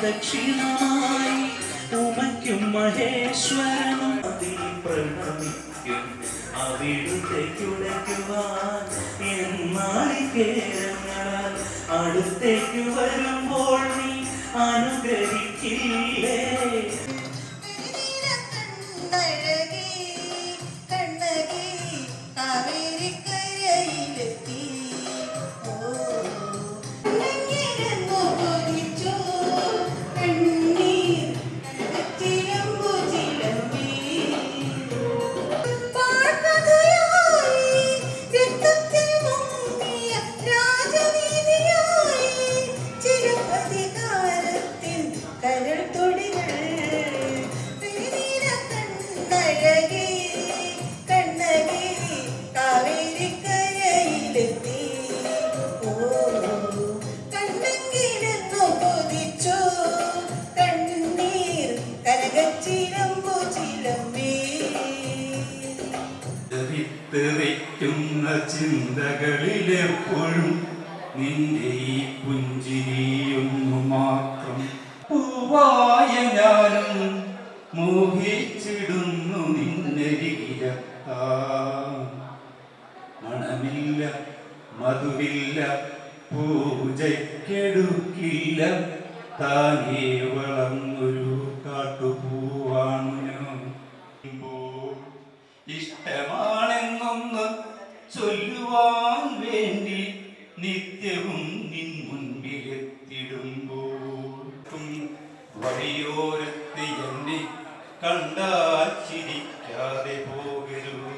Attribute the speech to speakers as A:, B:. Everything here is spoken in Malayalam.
A: പ്രദക്ഷിണമായി ഉമയ്ക്കും മഹേശ്വരനും അതിൽ പ്രണമിക്കും അവിടുത്തേക്കുടയ്ക്കുവാൻ എന്നാളികേരങ്ങളാൽ അടുത്തേക്ക് വരുമ്പോൾ നീ അനുഗ്രഹിക്കില്ലേ.
B: തെറിക്കുന്ന ചിന്തകളിലെപ്പോഴും നിന്റെ ഈ പുഞ്ചിരിയൊന്നു മാത്രം. പൂവായ ഞാനും മോഹിച്ചിടുന്നു നിന്നരികിലെത്താൻ. മണമില്ല, മധുവില്ല, പൂജയ്ക്കെടുക്കില്ല, താനേ വളർന്നൊരു കാട്ടുപൂവാണ് ഞാൻ. ഇഷ്ടമാണെന്നൊന്ന് ചൊല്ലുവാൻ വേണ്ടി നിത്യവും നിൻ മുൻപിലെത്തിടുമ്പോൾ വഴിയോരത്ത് എന്നെ കണ്ടാൽ ചിരിക്കാതെ പോകരുത്.